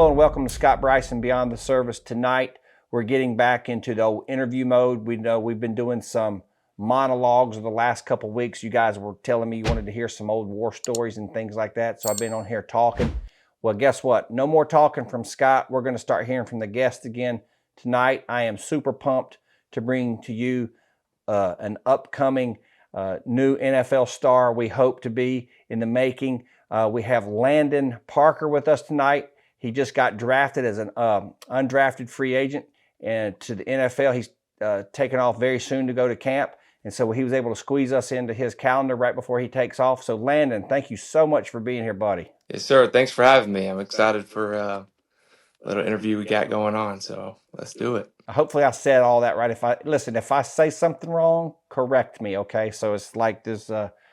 Hello and welcome to Scott Bryson Beyond the Service. Tonight, we're getting back into the old interview mode. We know we've been doing some monologues over the last couple of weeks. You guys were telling me you wanted to hear some old war stories and things like that, so I've been on here talking. Well, guess what? No more talking from Scott. We're going to start hearing from the guests again tonight. I am super pumped to bring to you an upcoming new NFL star we hope to be in the making. We have Landon Parker with us tonight. He just got drafted as an undrafted free agent and to the NFL. He's taking off very soon to go to camp. And so he was able to squeeze us into his calendar right before he takes off. So Landon, thank you so much for being here, buddy. Yes, sir. Thanks for having me. I'm excited for a little interview we got going on. So let's do it. Hopefully I said all that right. If I say something wrong, correct me, okay? So it's like this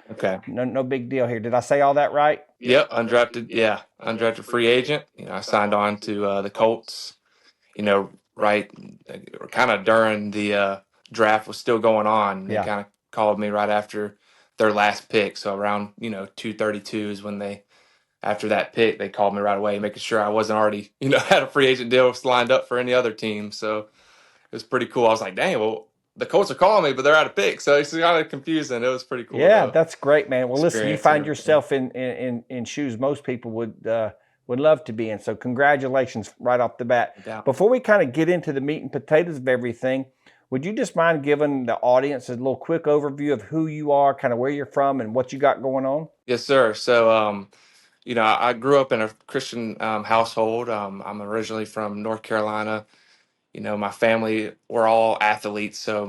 Okay. no big deal here. Did I say all that right? Yep. Undrafted. Yeah. Undrafted free agent. I signed on to the Colts, right kind of during the draft was still going on. They Yeah. kind of called me right after their last pick. So around, 232 is when after that pick, they called me right away, making sure I wasn't already, had a free agent deal lined up for any other team. So it was pretty cool. I was like, dang, well, the Colts are calling me, but they're out of pick. So it's kind of confusing. It was pretty cool. Yeah, that's great, man. Well, listen, you find experience. yourself in shoes most people would love to be in. So congratulations right off the bat. Yeah. Before we kind of get into the meat and potatoes of everything, would you just mind giving the audience a little quick overview of who you are, kind of where you're from, and what you got going on? Yes, sir. So, I grew up in a Christian household. I'm originally from North Carolina. My family, we're all athletes. So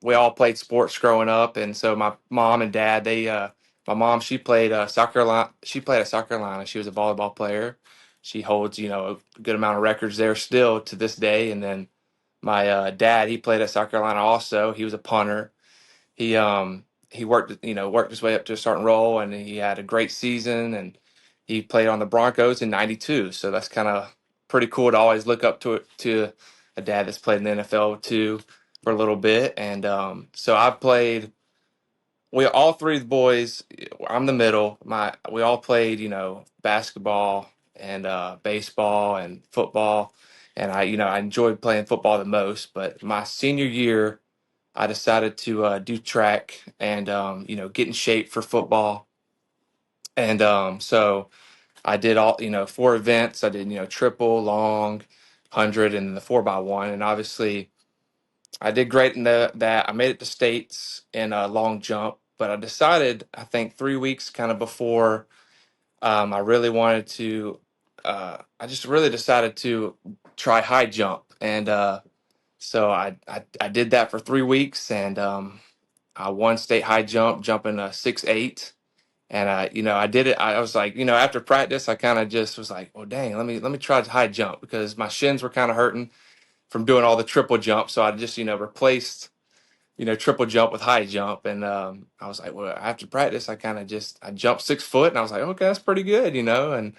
we all played sports growing up, and so my mom and dad, my mom, she played soccer. She played at South Carolina. She was a volleyball player. She holds, a good amount of records there still to this day. And then my dad, he played at South Carolina also. He was a punter. He worked his way up to a starting role, and he had a great season. And he played on the Broncos in '92. So that's kind of pretty cool to always look up to a dad that's played in the NFL too for a little bit. And so I played. We all three of the boys. I'm the middle. We all played, basketball and baseball and football. And I enjoyed playing football the most. But my senior year, I decided to do track and get in shape for football. And so I did all 4 events. I did triple, long, 100, and the 4x1. And obviously, I did great in that. I made it to states in a long jump, but I decided, I think 3 weeks kind of before, I really wanted to. I just really decided to try high jump, and so I did that for 3 weeks, and I won state high jump, jumping 6'8". And I did it. I was like, after practice, I kind of just was like, well, dang, let me try high jump because my shins were kind of hurting from doing all the triple jump. So I just, replaced, triple jump with high jump. And I was like, well, after practice, I jumped 6 foot, and I was like, okay, that's pretty good, and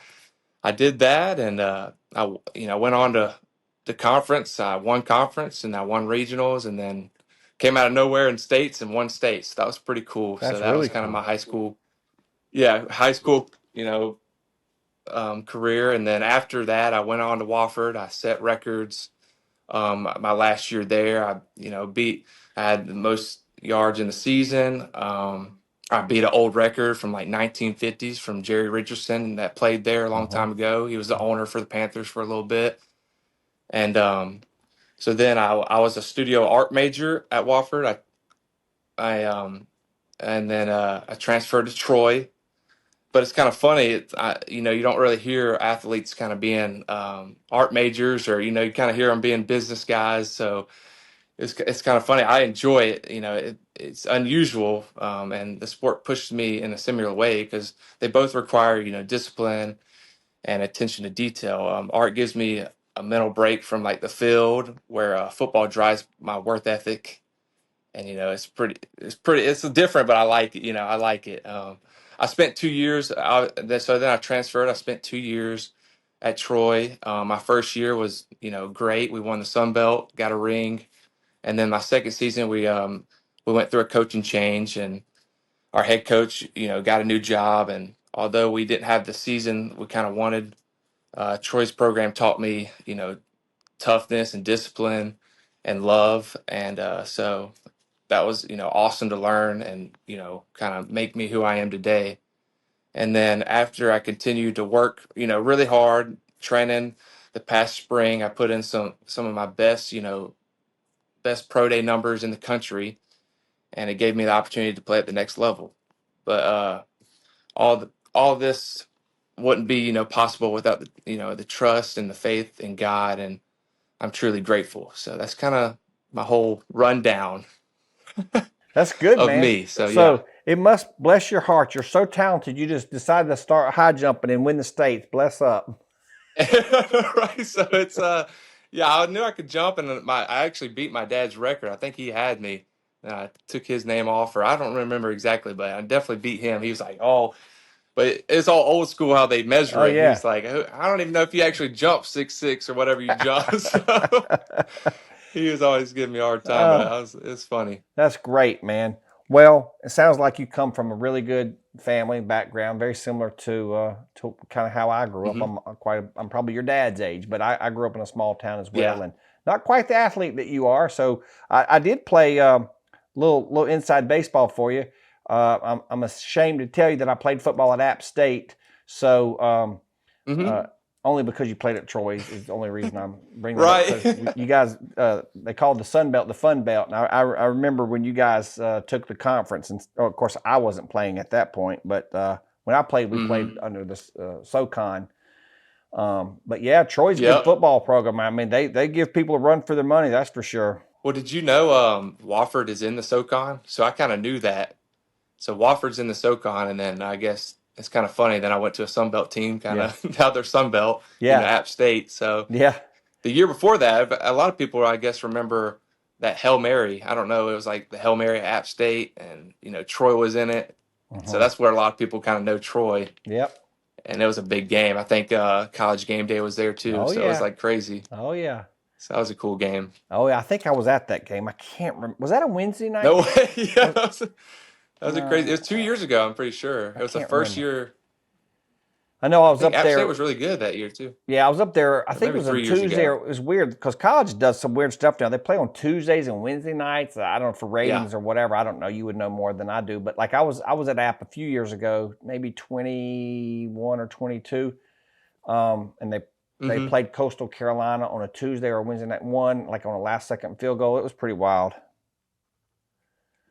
I did that. And I went on to the conference. I won conference and I won regionals, and then came out of nowhere in states and won states. That was pretty cool. That's So that really was kind of cool. my high school, career. And then after that, I went on to Wofford. I set records. My last year there, I had the most yards in the season. I beat an old record from like 1950s from Jerry Richardson that played there a long time ago. He was the owner for the Panthers for a little bit. And so then I was a studio art major at Wofford. And then I transferred to Troy. But it's kind of funny. You don't really hear athletes kind of being art majors, or you kind of hear them being business guys. So it's kind of funny. I enjoy it. It's unusual, and the sport pushes me in a similar way because they both require discipline and attention to detail. Art gives me a mental break from like the field, where football drives my work ethic, and it's different, but I like it. I like it. I spent 2 years. So then I transferred. I spent 2 years at Troy. My first year was great. We won the Sun Belt, got a ring. And then my second season, we went through a coaching change, and our head coach, got a new job. And although we didn't have the season we kind of wanted, Troy's program taught me, toughness and discipline and love, and so that was, awesome to learn and, kind of make me who I am today. And then after I continued to work, really hard training the past spring, I put in some of my best, best pro day numbers in the country, and it gave me the opportunity to play at the next level. But all this wouldn't be, possible without the trust and the faith in God, and I'm truly grateful. So that's kind of my whole rundown That's good, of man. me. So yeah. So it must bless your heart. You're so talented. You just decided to start high jumping and win the states. Bless up. Right. So it's yeah, I knew I could jump, and I actually beat my dad's record. I think he had me. Took his name off, or I don't remember exactly, but I definitely beat him. He was like, "Oh," but it's all old school how they measure Oh it. He yeah. was like, "I don't even know if you actually jump 6'6" or whatever you jump." So he was always giving me a hard time, but Oh, it's funny. that's great, man. Well, it sounds like you come from a really good family background, very similar to kind of how I grew up. Hmm. I'm probably your dad's age, but I grew up in a small town as well, Yeah. and not quite the athlete that you are. So I did play little inside baseball for you. I'm ashamed to tell you that I played football at App State. So Hmm. uh, only because you played at Troy's is the only reason I'm bringing that up, Right. because you guys, they called the Sun Belt the Fun Belt. And I remember when you guys took the conference, and of course I wasn't playing at that point, but when I played, we Hmm. played under the SoCon. But yeah, Troy's a good Yep. football program. I mean, they give people a run for their money, that's for sure. Well, did you know Wofford is in the SoCon? So I kind of knew that. So Wofford's in the SoCon, and then I guess it's kind of funny. Then I went to a Sun Belt team, kind Yeah, of now they're Sun Belt, yeah, App State. So yeah. the year before that, a lot of people, I guess, remember that Hail Mary. I don't know. It was like the Hail Mary at App State, and Troy was in it. So Hmm. that's where a lot of people kind of know Troy, Yep. and it was a big game. I think College Game Day was there too, Oh so it was yeah. like crazy. Oh yeah. So that was a cool game. Oh yeah. I think I was at that game. I can't remember. Was that a Wednesday night? No way. Yeah, Was, that was a crazy. It was 2 years no, ago. I'm pretty sure it I was the can't first remember. year. I know I I was think up App State there. was really good that year too. Yeah, I was up there. I Or think it maybe was on 3 years Tuesday. ago. Or it was weird because college does some weird stuff now. They play on Tuesdays and Wednesday nights. I don't know for Yeah. ratings or whatever. I don't know. You would know more than I do. But like I was at App a few years ago, maybe 21 or 22, and they Hmm. played Coastal Carolina on a Tuesday or a Wednesday night. Won like on a last second field goal. It was pretty wild.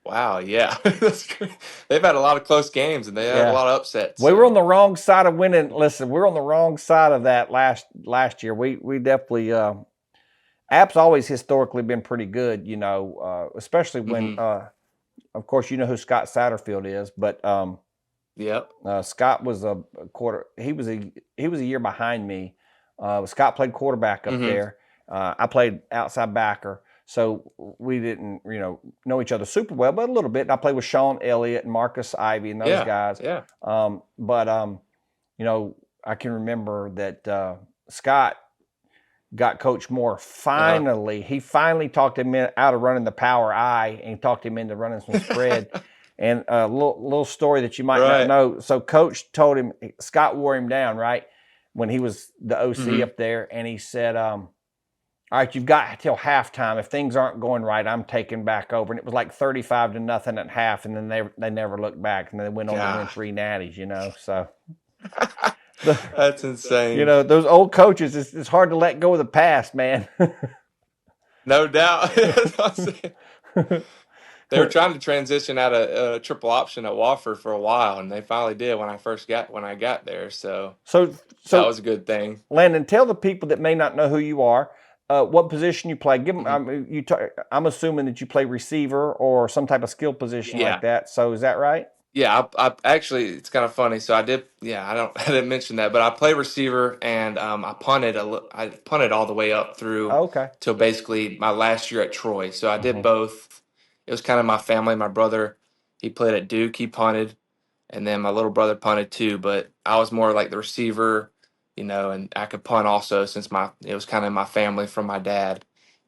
Wow. Yeah. That's great. They've had a lot of close games, and they had a Yeah. lot of upsets. We were on So the wrong side of winning. Listen, we were on the wrong side of that last year. We definitely App's always historically been pretty good, especially when, hmm. of course, you know who Scott Satterfield is, but Yep. Scott was a quarter. He was a year behind me. Scott played quarterback up Hmm. there. I played outside backer, so we didn't, know each other super well, but a little bit. And I played with Sean Elliott and Marcus Ivy and those Yeah. guys. Yeah. But I can remember that Scott got Coach Moore. Uh-huh. He finally talked him out of running the power I and talked him into running some spread. And a little story that you might not Right. know. So Coach told him, Scott wore him down, right, when he was the OC Hmm. up there, and he said, "All right, you've got till halftime. If things aren't going right, I'm taking back over." And it was like 35-0 at half, and then they never looked back, and they went on to win God. 3 natties. So the That's insane. those old coaches, it's hard to let go of the past, man. No doubt. That's what I'm saying. They were trying to transition out of triple option at Wofford for a while, and they finally did when I got there. So so that so was a good thing. Landon, tell the people that may not know who you are, what position you play. Give them. Hmm. I'm assuming that you play receiver or some type of skill position like Yeah. that. So is that right? Yeah, I actually, it's kind of funny. So I did, yeah, I didn't mention that, but I play receiver, and I punted all the way up through Okay. till basically my last year at Troy. So I did Hmm. both. It was kind of my family. My brother, he played at Duke, he punted, and then my little brother punted too. But I was more like the receiver, and I could punt also since it was kind of my family from my dad,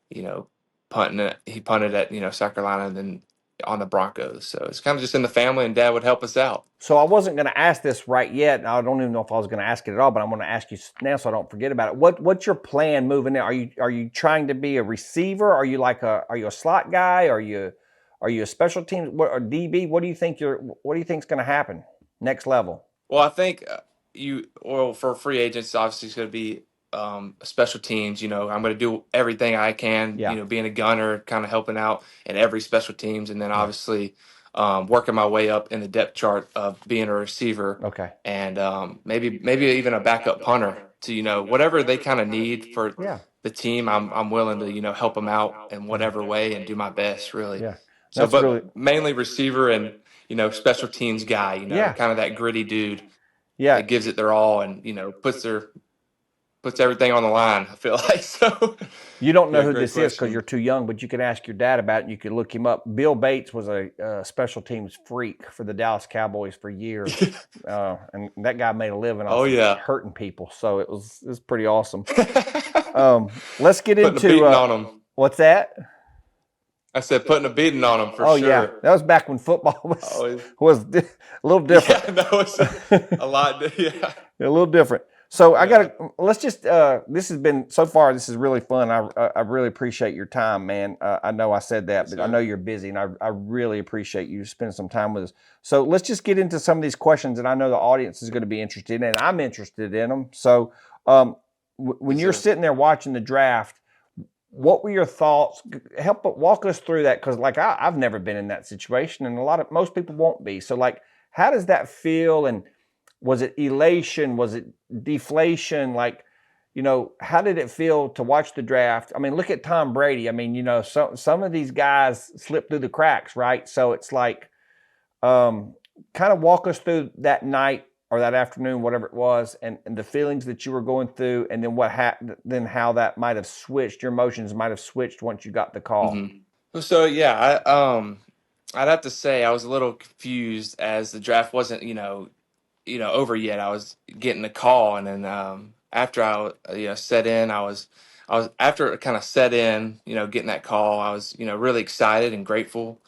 you know, punting it. He punted at South Carolina, and then on the Broncos. So it's kind of just in the family, and Dad would help us out. So I wasn't going to ask this right yet. I don't even know if I was going to ask it at all, but I'm going to ask you now so I don't forget about it. What's your plan moving in? Are you trying to be a receiver? Are you a slot guy? Are you a special team or DB? What do you think is going to happen next level? Well, I think for free agents, obviously it's going to be special teams. I'm going to do everything I can. Yeah. Being a gunner, kind of helping out in every special teams, and then Yeah. obviously working my way up in the depth chart of being a receiver. Okay. And maybe even a backup punter to whatever they kind of need for Yeah. the team. I'm willing to help them out in whatever way and do my best, really. Yeah. So, That's really but mainly receiver and special teams guy. Yeah. Kind of that gritty dude Yeah. that gives it their all and puts everything on the line. I feel like so. You don't know Yeah, who great this is because question. you're too young, but you can ask your dad about it. And you can look him up. Bill Bates was a special teams freak for the Dallas Cowboys for years, and that guy made a living off hurting people. So it was pretty awesome. Let's get Putting a beating on them. What's that? I said putting a beating on them for sure. Yeah, that was back when football was a little different. Yeah, that was a lot. Yeah, a little different. So let's just, this has been, so far, this is really fun. I really appreciate your time, man. I know I said that, but I know you're busy, and I really appreciate you spending some time with us. So let's just get into some of these questions that I know the audience is going to be interested in, and I'm interested in them. So when you're sitting there watching the draft, what were your thoughts? Walk us through that, because I've never been in that situation, and most people won't be. So how does that feel? And was it elation? Was it deflation? How did it feel to watch the draft? I mean, look at Tom Brady. I mean, some of these guys slip through the cracks, right? So it's kind of walk us through that night or that afternoon, whatever it was, and the feelings that you were going through, and then then how that might have switched, your emotions might have switched once you got the call. Mm-hmm. So yeah, I'd have to say I was a little confused as the draft wasn't, over yet. I was getting the call, and then after I set in, I was after it kind of set in, getting that call, I was really excited and grateful.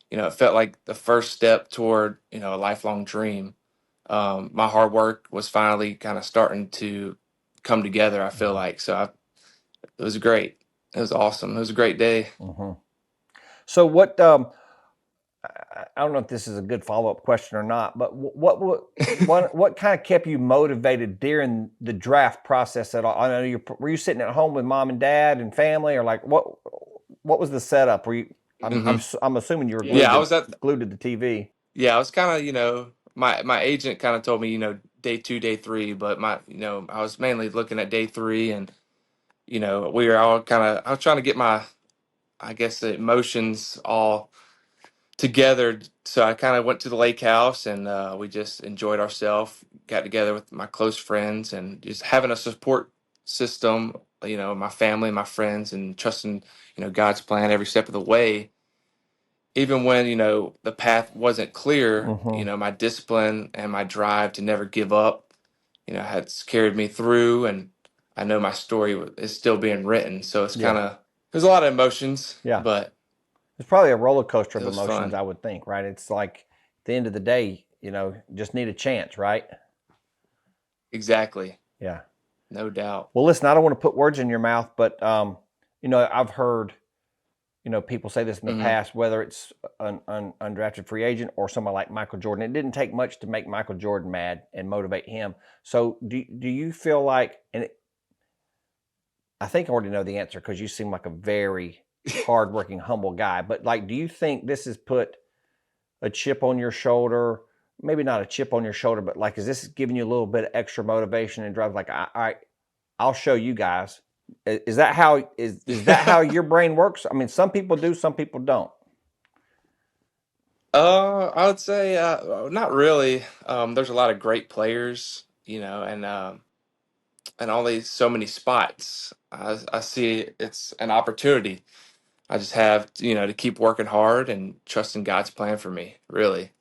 It felt like the first step toward a lifelong dream. My hard work was finally kind of starting to come together. I feel like it was great. It was awesome. It was a great day. Mm-hmm. So what? I don't know if this is a good follow-up question or not, but what kind of kept you motivated during the draft process at all? I know were you sitting at home with mom and dad and family, or what was the setup? Were you? I'm assuming you were glued to the TV. Yeah, I was kind of my agent kind of told me day 2, day 3, but I was mainly looking at day 3, and we were all I was trying to get my, I guess, the emotions all together. So I kind of went to the lake house, and we just enjoyed ourselves, got together with my close friends, and just having a support system, my family, my friends, and trusting, God's plan every step of the way. Even when, the path wasn't clear, my discipline and my drive to never give up, has carried me through. And I know my story is still being written. So it's there's a lot of emotions. Yeah. But it's probably a roller coaster of emotions, fun. I would think, right? It's like at the end of the day, just need a chance, right? Exactly. Yeah. No doubt. Well, listen, I don't want to put words in your mouth, but, I've heard, people say this in the past, whether it's an undrafted free agent or someone like Michael Jordan. It didn't take much to make Michael Jordan mad and motivate him. So do you feel like, I think I already know the answer because you seem like a very hardworking, humble guy, but do you think this has put a chip on your shoulder? Maybe not a chip on your shoulder, but is this giving you a little bit of extra motivation and drive? All right, I'll show you guys. Is that how your brain works? I mean, some people do, some people don't. I would say not really. There's a lot of great players, and only so many spots. I see it's an opportunity. I just have to keep working hard and trusting God's plan for me. Really.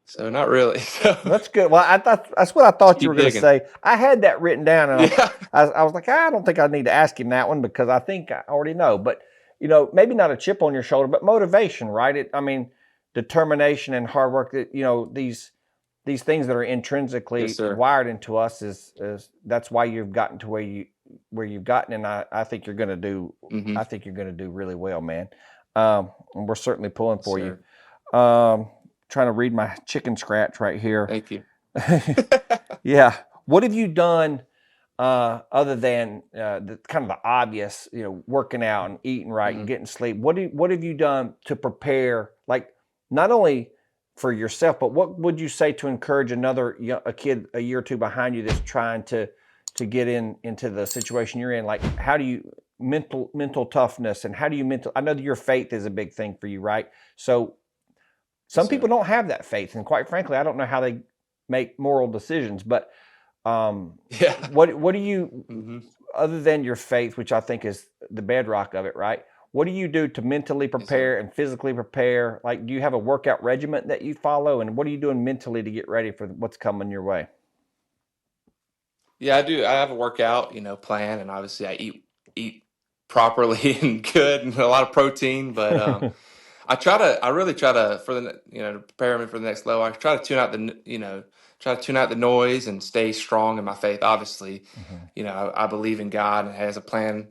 So not really. That's good. Well, that's what I thought you were going to say. I had that written down, and Yeah. I was like, I don't think I need to ask him that one because I think I already know. But maybe not a chip on your shoulder, but motivation, right? I mean, determination and hard work that, these things that are Yes, intrinsically sir. wired into us is that's why you've gotten to where you've gotten, and I think you're going to do Mm-hmm. I think you're going to do really well, man. And we're certainly pulling Yes, for you. sir. Trying to read my chicken scratch right here. Thank you. Yeah. What have you done other than the kind of the obvious, working out and eating right and Mhm. getting sleep? What have you done to prepare, like not only for yourself, but what would you say to encourage another a kid a year or two behind you that's trying to get into the situation you're in? Like, how do you mental toughness, and how do you mental? I know that your faith is a big thing for you, right? So Yes, some people sir. don't have that faith, and quite frankly, I don't know how they make moral decisions. But Yeah. what do you, Hmm. other than your faith, which I think is the bedrock of it, right? What do you do to mentally Yes, sir. prepare and physically prepare? Like, do you have a workout regimen that you follow, and what are you doing mentally to get ready for what's coming your way? Yeah, I do. I have a workout, plan, and obviously I eat properly and good and a lot of protein. But I really try to for the to prepare me for the next level. I try to try to tune out the noise and stay strong in my faith. Obviously, Hmm. I believe in God and has a plan,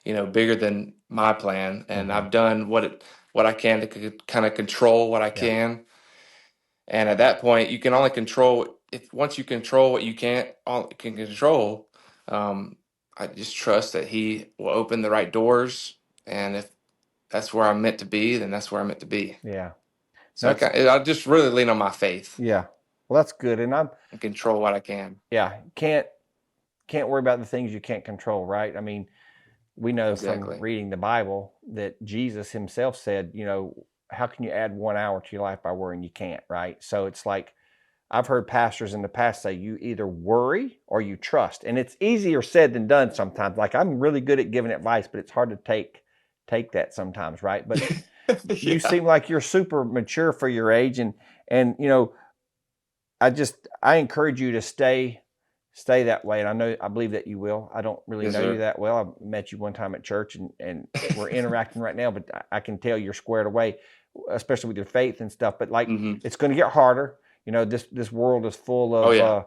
bigger than my plan, and Hmm. I've done what I can to kind of control what I Yeah. can. And at that point, you can only control if once you control what you can control. Um, I just trust that He will open the right doors, and if that's where I'm meant to be, then that's where I'm meant to be. Yeah. So That's I just really lean on my faith yeah. Well, that's good, and I'm and control what I can. yeah. Can't worry about the things you can't control, right? I mean, we know from Exactly. reading the Bible that Jesus himself said, how can you add 1 hour to your life by worrying? You can't, right? So it's like I've heard pastors in the past say you either worry or you trust. And it's easier said than done sometimes. Like, I'm really good at giving advice, but it's hard to take that sometimes, right? But you Yeah. seem like you're super mature for your age, and I encourage you to stay that way, and I believe that you will. I don't really Yes, know you sir. that well. I met you one time at church, and we're interacting right now, but I can tell you're squared away, especially with your faith and stuff. But like, Hmm. it's going to get harder. This world is full Oh of yeah.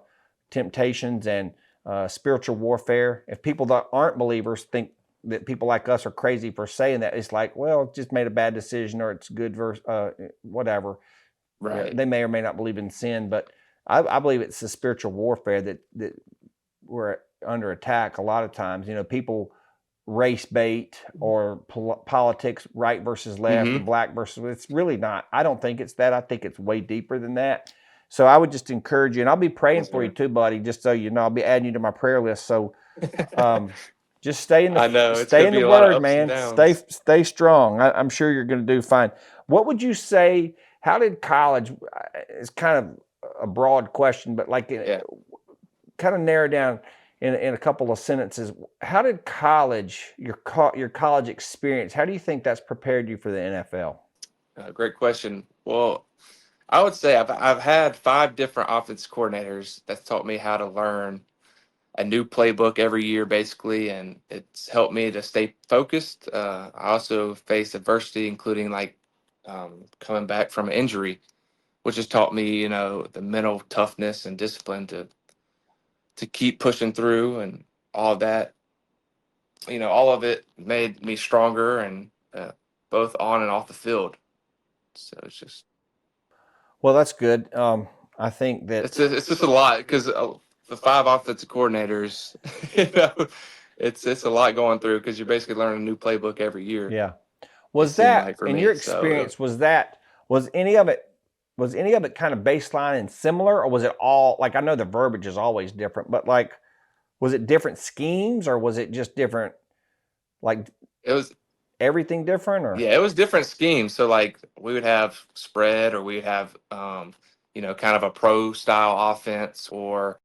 temptations and spiritual warfare. If people that aren't believers think that people like us are crazy for saying that, it's like, well, just made a bad decision, or it's good versus whatever. Right. They may or may not believe in sin, but I believe it's the spiritual warfare that we're under attack a lot of times. People race bait or politics, right versus left and Hmm. black versus. It's really not. I don't think it's that. I think it's way deeper than that. So I would just encourage you, and I'll be praying Yes, for you sir. too, buddy. Just so you know, I'll be adding you to my prayer list. So um, just stay in the I know it's stay gonna in the be a lot of word, ups and man. Stay downs. stay strong. I'm sure you're going to do fine. What would you say? How did college? It's kind of a broad question, but like, Yeah. kind of narrow down in a couple of sentences. How did college, your college experience, how do you think that's prepared you for the NFL? Great question. Well, I would say I've had five different offense coordinators that's taught me how to learn a new playbook every year, basically, and it's helped me to stay focused. I also faced adversity, including like coming back from an injury, which has taught me, the mental toughness and discipline to keep pushing through, and all of that. All of it made me stronger, and both on and off the field. So Well, that's good. I think that it's just a lot because the five offensive coordinators, you know, it's a lot going through because you're basically learning a new playbook every year. yeah. It Was seemed that, like for in your me. So experience, was any of it kind of baseline and similar, or was it all like, I know the verbiage is always different, but like, was it different schemes, or was it just different, like it was, everything different, or yeah, it was different schemes. So like we would have spread, or we would have, kind of a pro style offense, or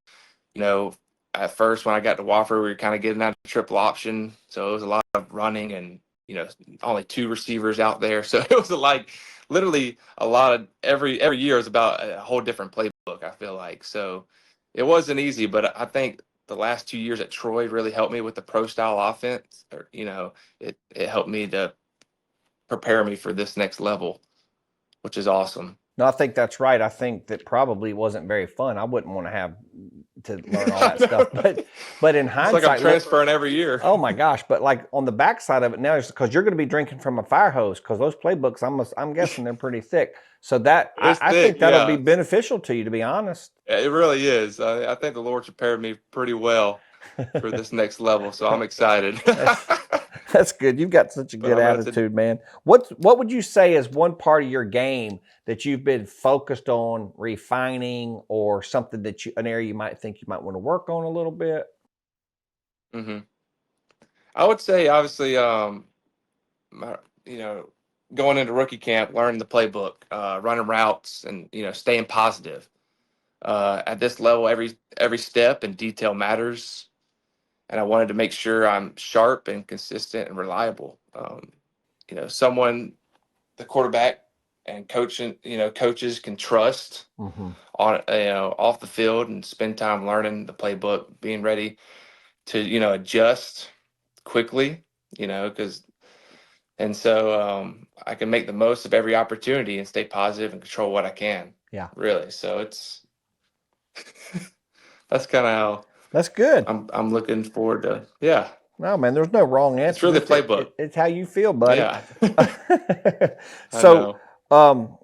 you know, at first when I got to Wofford, we were kind of getting out of triple option, so it was a lot of running and only two receivers out there, so it was like literally a lot of every year is about a whole different playbook. I feel like so it wasn't easy, but I think the last 2 years at Troy really helped me with the pro style offense. It helped me to prepare me for this next level. which is awesome. No, I think that's right. I think that probably wasn't very fun. I wouldn't want to have to learn all I that stuff. know. But in It's like I'm hindsight, look, transferring every year. oh my gosh! But like on the backside of it now is because you're going to be drinking from a fire hose because those playbooks, I'm guessing they're pretty thick. So that It's I thick, think that'll be yeah. beneficial to you, to be honest. It really is. I think the Lord prepared me pretty well for this next level, so I'm excited. That's that's good. You've got such a But good I'm gonna have to. attitude, man. What would you say is one part of your game that you've been focused on refining, or something that an area you might think you might want to work on a little bit? hmm I would say, obviously, my, you know, going into rookie camp, learning the playbook, running routes, and staying positive. At this level, every step and detail matters, and I wanted to make sure I'm sharp and consistent and reliable. Someone the quarterback and coaches can trust Mm-hmm. on off the field, and spend time learning the playbook, being ready to adjust quickly, because and so I can make the most of every opportunity and stay positive and control what I can. Yeah, Really, so it's that's kind of how that's good. I'm looking forward to. Yeah, No, man, there's no wrong it's answer. really the Just playbook. it's how you feel, buddy. Yeah, I So, know. um,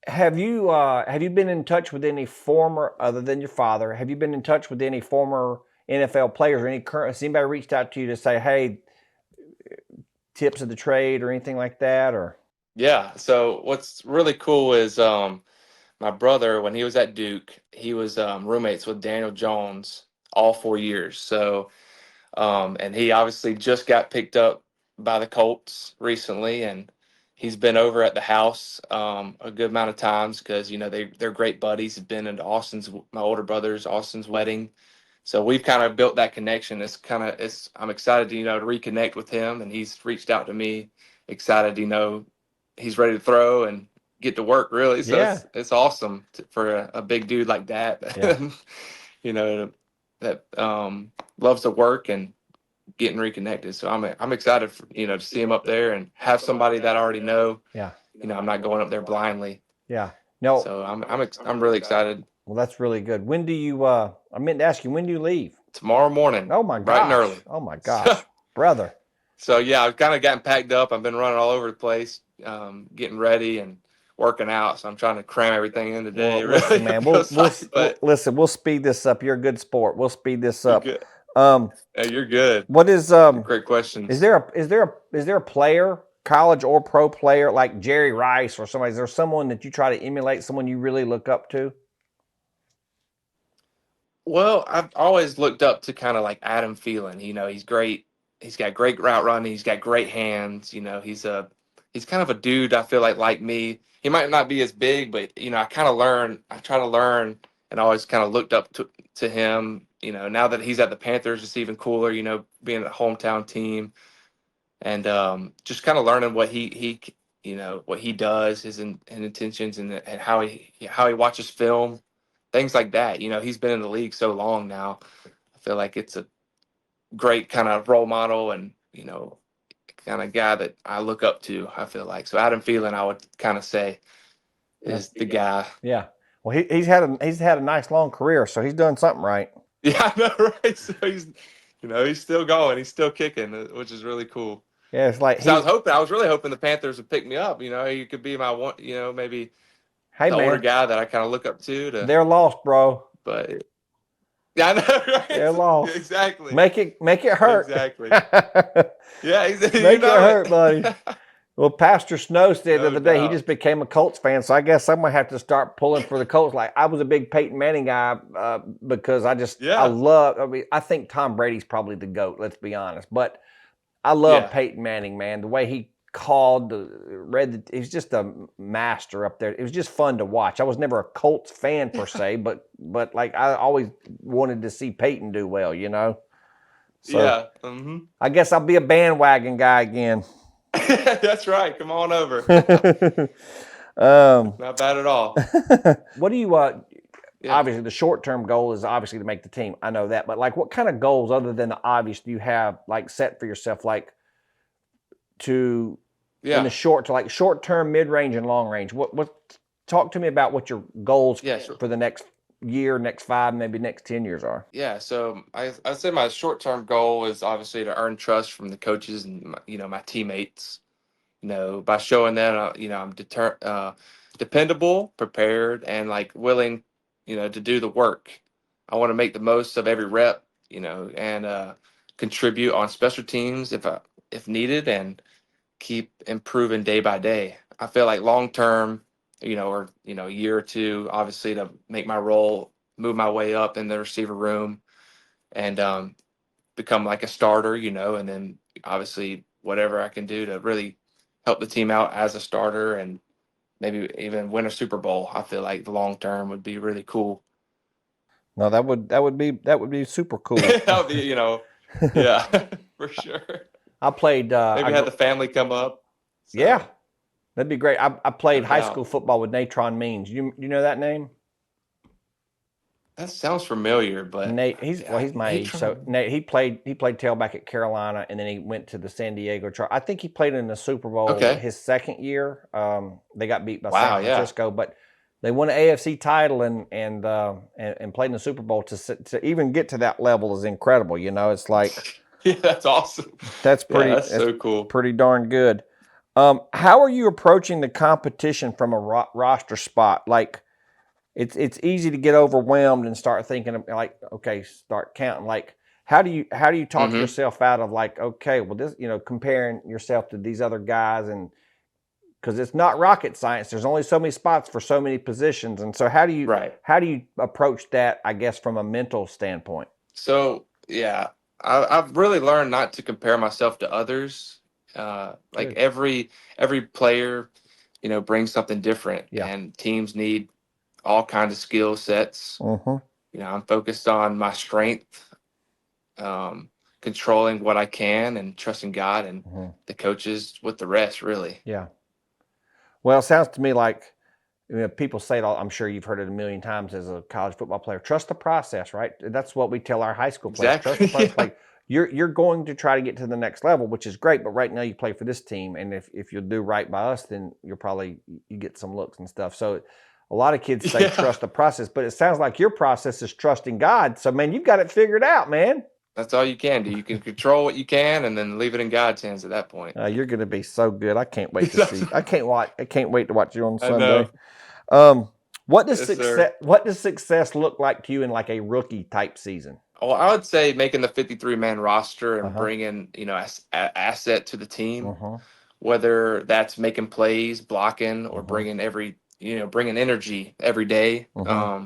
have you been in touch with any former, other than your father? Have you been in touch with any former NFL players or any current? Has anybody reached out to you to say, "Hey, tips of the trade" or anything like that? Or Yeah. So what's really cool is my brother, when he was at Duke, he was roommates with Daniel Jones all 4 years. So and he obviously just got picked up by the Colts recently, and he's been over at the house a good amount of times because they're great buddies. He's been into my older brother's Austin's wedding, so we've kind of built that connection. It's I'm excited to reconnect with him, and he's reached out to me, excited he's ready to throw and get to work, really. So yeah, it's awesome for a big dude like that, yeah, you know, that loves to work and getting reconnected. So I'm excited to see him up there and have somebody that I already know. yeah, I'm not going up there blindly. yeah. No, So I'm really excited. well, that's really good. When do you? I meant to ask you, when do you leave? Tomorrow morning, Oh my bright and gosh! early. Oh my So, gosh, brother! so yeah, I've kind of gotten packed up. I've been running all over the place, getting ready and working out. So I'm trying to cram everything in today. Well, listen, Really, man. but Listen. We'll speed this up. You're a good sport. We'll speed this you're up. good. Um, Hey, you're good. what is Great Is questions. there a player, college or pro player, like Jerry Rice or somebody? Is there someone that you try to emulate? Someone you really look up to? Well, I've always looked up to kind of like Adam Phelan. He's great. He's got great route running. He's got great hands. He's kind of a dude. I feel like me. He might not be as big, but I kind of learn. I try to learn, and always kind of looked up to him. Now that he's at the Panthers, it's even cooler. Being a hometown team, and just kind of learning what he does, and intentions, and how he watches film, things like that. He's been in the league so long now. I feel like it's a great kind of role model, and kind of guy that I look up to. I feel like so Adam Phelan, I would kind of say, Yeah, is the guy. yeah. Well, he's had a nice long career, so he's done something right. Yeah, I know, right? So he's still going, he's still kicking, which is really cool. Yeah, it's like So I was really hoping the Panthers would pick me up. You could be my one. Maybe hey the older man, guy that I kind of look up to. they're lost, bro. But yeah, I know, They're right? lost. Exactly, Make it hurt. exactly. Yeah, you Make it know hurt, buddy. it. Well, Pastor Snow said the No other day he just doubt. became a Colts fan, so I guess I'm gonna have to start pulling for the Colts. Like I was a big Peyton Manning guy because Yeah, I mean, I think Tom Brady's probably the GOAT. Let's be honest, but I love yeah, Peyton Manning, man. The way he called, he's just a master up there. It was just fun to watch. I was never a Colts fan per se, but like I always wanted to see Peyton do well. So yeah. I guess I'll be a bandwagon guy again. That's right. Come on over. um, Not bad at all. what do you Yeah. obviously the short-term goal is obviously to make the team. I know that, but like what kind of goals other than the obvious do you have like set for yourself, like to in the Yeah. short term, mid range, and long range? What? Talk to me about what your goals Yeah. Sure. for the next year, next 5, maybe next 10 years are. Yeah. So I'd say my short term goal is obviously to earn trust from the coaches and my teammates. By showing them, I'm dependable, prepared, and like willing, to do the work. I want to make the most of every rep, and contribute on special teams if needed, and keep improving day by day. I feel like long term, or a year or two, obviously to make my role, move my way up in the receiver room, and become like a starter, and then obviously whatever I can do to really help the team out as a starter and maybe even win a Super Bowl. I feel like the long term would be really cool. No, that would be super cool. That would be, yeah, for sure. I played. Maybe have the family come up. Yeah, So that'd be great. I no played high school doubt. football with Natron Means. You know that name? That sounds familiar, but Nate, he's my age. So Natron. Nate, he played tailback at Carolina, and then he went to the San Diego Chargers. I think he played in the Super Bowl Okay. his second year. They got beat by San Wow. Yeah. Francisco, but they won an AFC title and played in the Super Bowl to even get to that level is incredible. It's like Yeah, that's awesome. that's Yeah, pretty that's that's so cool. pretty darn good. How are you approaching the competition from a roster spot? Like it's easy to get overwhelmed and start thinking of like, okay, start counting. Like, how do you talk Hmm. yourself out of like, okay, well, this, comparing yourself to these other guys, and because it's not rocket science. There's only so many spots for so many positions, and so how do you Right. how do you approach that? I guess from a mental standpoint. So yeah, I've really learned not to compare myself to others. Like Good. every player, brings something different, Yeah. and teams need all kinds of skill sets. Mm-hmm. I'm focused on my strength, controlling what I can, and trusting God and Mm-hmm. the coaches with the rest. Really. Yeah. Well, it sounds to me like people say it all. I'm sure you've heard it a million times as a college football player. Trust the process, right? That's what we tell our high school players. Trust the Exactly. process. Yeah. Like you're going to try to get to the next level, which is great. But right now you play for this team, and if you do right by us, then you get some looks and stuff. So a lot of kids say Yeah. trust the process, but it sounds like your process is trusting God. So man, you've got it figured out, man. That's all you can do. You can control what you can, and then leave it in God's hands at that point. You're going to be so good. I can't wait to see. I can't wait to watch you on I Sunday. know. Um, what does Yes, sir. success look like to you in like a rookie type season? Well, I would say making the 53-man roster Uh and huh. bringing, asset to the Uh team, huh. whether that's making plays, blocking, Uh or huh. bringing energy every day, Uh huh.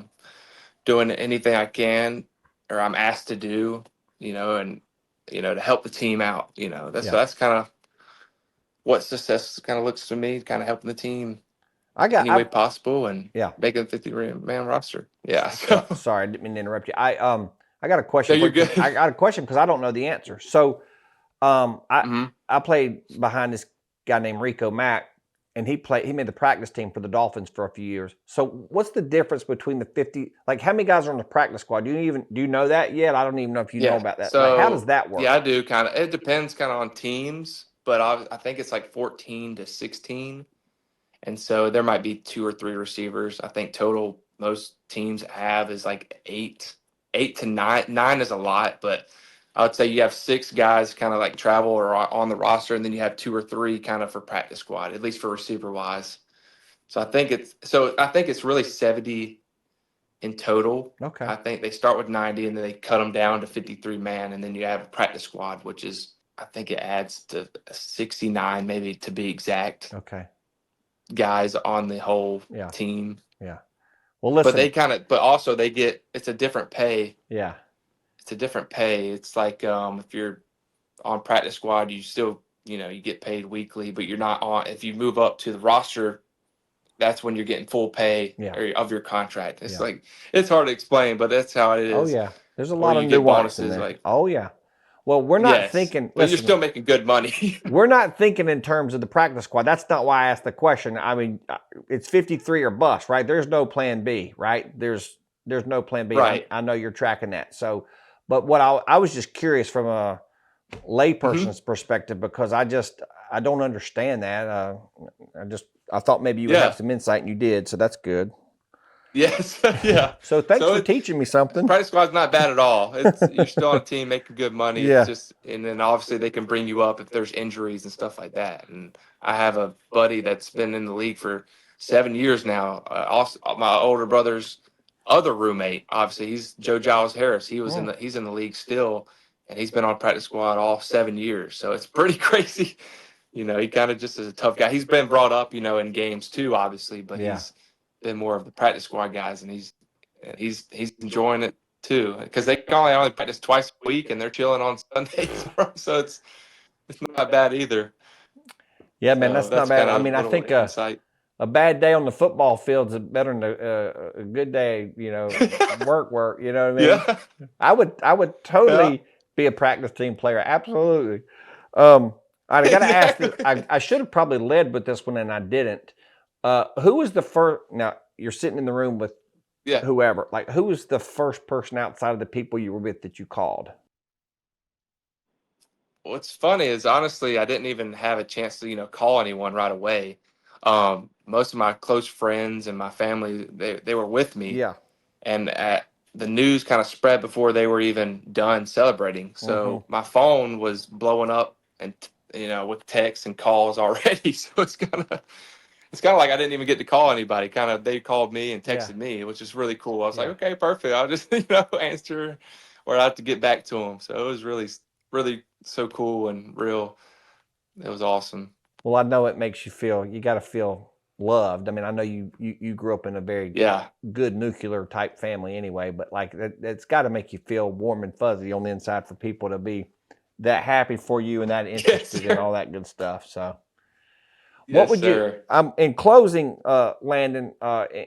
doing anything I can or I'm asked to do, and to help the team out. That's Yeah. that's kind of what success kind of looks to me, kind of helping the team I got. any way I possible and Yeah. making a 50-man roster. Yeah. Sorry, I didn't mean to interrupt you. I got a No, question for you're you because good. I got a question because I don't know the answer. So um, I Hmm. I played behind this guy named Rico Mack, and he made the practice team for the Dolphins for a few years. So what's the difference between the 50? Like, how many guys are on the practice squad? Do you know that yet? I don't even know if you know Yeah. about that. Like, how does So that work? yeah, I do kind of. It depends kind of on teams, but I think it's like 14 to 16, and so there might be two or three receivers. I think total most teams have is like eight to nine. Nine is a lot, but I would say you have six guys kind of like travel or are on the roster, and then you have two or three kind of for practice squad, at least for receiver wise. So I think it's really 70 in total. Okay. I think they start with 90 and then they cut them down to 53 man. And then you have a practice squad, which is, I think it adds to 69, maybe to be exact, Okay. guys on the whole Yeah. team. Yeah. Well, But listen. but also it's a different pay. Yeah. It's a different pay. It's like if you're on practice squad, you still, you get paid weekly, but you're not on, if you move up to the roster, that's when you're getting full pay Yeah. of your contract. It's Yeah. like, it's hard to explain, but that's how it Oh is. yeah. There's a Or lot of you get nuance in bonuses there. like, Oh yeah. Well, we're not yes, thinking. but you're Listen, still making good money. we're not thinking in terms of the practice squad. That's not why I asked the question. I mean, it's 53 or bust, right? There's no plan B, right? There's no plan B. I, Right. I know you're tracking that. So, but what I was just curious from a layperson's perspective, because I don't understand that. I thought maybe you would have Yeah. some insight, and you did, so that's good. Yes. Yeah. So thanks So for teaching me something. practice squad's not bad at all. It's you're still on a team making good money. It's Yeah. just, and then obviously they can bring you up if there's injuries and stuff like that. And I have a buddy that's been in the league for 7 years now. Also, my older brother's other roommate, obviously, he's Joe Giles Harris. He's in the league still, and he's been on practice squad all 7 years. So it's pretty crazy. He kind of just is a tough guy. He's been brought up, in games too, obviously, but Yeah. he's been more of the practice squad guys, and he's enjoying it too, because they can only practice twice a week, and they're chilling on Sundays, so it's not bad either. Yeah, man, So that's not that's bad. kind I of mean, a I little think insight. a bad day on the football field is better than a good day, work. You know what I mean? Yeah, I would totally yeah, be a practice team player. Absolutely. All right, I got to ask this. exactly. I should have probably led with this one, and I didn't. Who was the first? Now you're sitting in the room with Yeah. whoever. Like, who was the first person outside of the people you were with that you called? What's funny is, honestly, I didn't even have a chance to call anyone right away. Most of my close friends and my family, they were with me, Yeah. and the news kind of spread before they were even done celebrating. Mm-hmm. So my phone was blowing up, and with texts and calls already. So it's kind of like I didn't even get to call anybody. Kind of they called me and Yeah. texted me, which is really cool. I was like, Yeah. okay, perfect. I'll just answer, or I have to get back to them. So it was really so cool and real. It was awesome. Well, I know it makes you feel. You got to feel loved. I mean, I know you grew up in a very Yeah. good nuclear type family anyway, but like that's got to make you feel warm and fuzzy on the inside for people to be that happy for you and that Yes, interested in sir. all that good stuff. So, what Yes, would you? sir. In closing, Landon.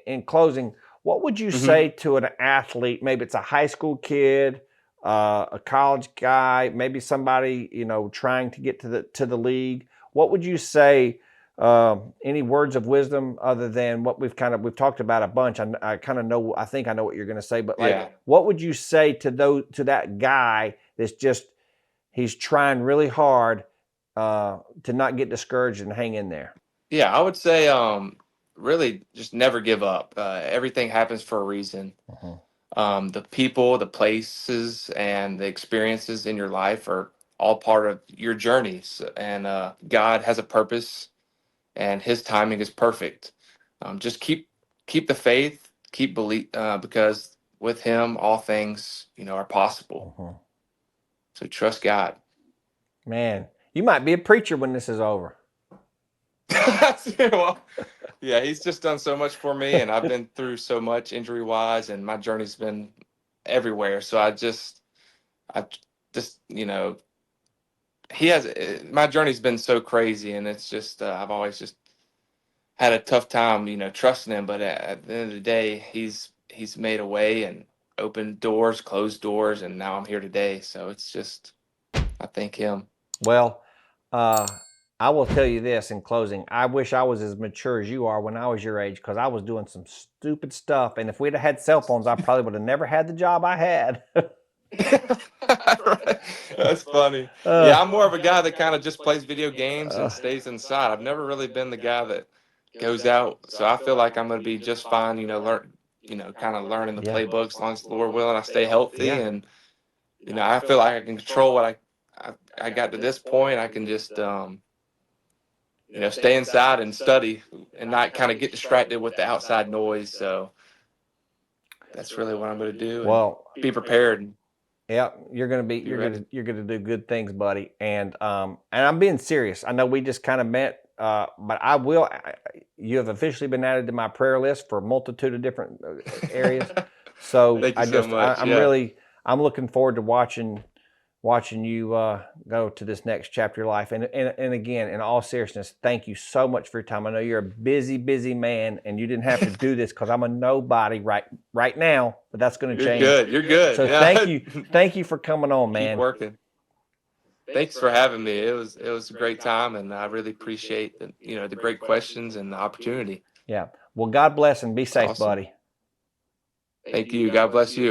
In closing, what would you Hmm. say to an athlete? Maybe it's a high school kid, a college guy, maybe somebody trying to get to the league. What would you say? Any words of wisdom other than what we've talked about a bunch. I kind of know. I think I know what you're going to say, but like, Yeah. what would you say to that guy that's just he's trying really hard to not get discouraged and hang in there? Yeah, I would say really just never give up. Everything happens for a reason. Mhm. The people, the places, and the experiences in your life are all part of your journeys. And God has a purpose, and His timing is perfect. Just keep the faith, keep believe, because with Him, all things are possible. Mhm. So trust God. Man, you might be a preacher when this is over. Well, yeah, He's just done so much for me, and I've been through so much injury wise, and my journey's been everywhere. So I just he has my journey's been so crazy, and it's just I've always just had a tough time trusting him, but at the end of the day he's made a way and opened doors, closed doors, and now I'm here today. So it's just I thank him. Well, uh, I will tell you this in closing. I wish I was as mature as you are when I was your age, because I was doing some stupid stuff. And if we'd have had cell phones, I probably would have never had the job I had. Right. That's funny. uh, Yeah, I'm more of a guy that kind of just plays video games and stays inside. I've never really been the guy that goes out, so I feel like I'm going to be just fine, kind of learning the yeah, playbook as long as the Lord willing I stay healthy. yeah. And I feel like I can control what I got to this point. I can just stay inside and study and not kind of get distracted with the outside noise. So that's really what I'm going to do, and Well, be prepared and yeah, be ready. you're gonna do good things, buddy. And I'm being serious. I know we just kind of met, but you have officially been added to my prayer list for a multitude of different areas. So Thank you so much. I'm Yeah. really I'm looking forward to watching you go to this next chapter of your life. And again, in all seriousness, thank you so much for your time. I know you're a busy man, and you didn't have to do this because I'm a nobody right now, but that's going to You're change. good. You're good. So Yeah. thank you for coming on, Keep man. working. Thanks for having me. It was a great time, and I really appreciate the great questions and the opportunity. Yeah. Well, God bless and be It's safe, awesome. buddy. Thank you. God bless you.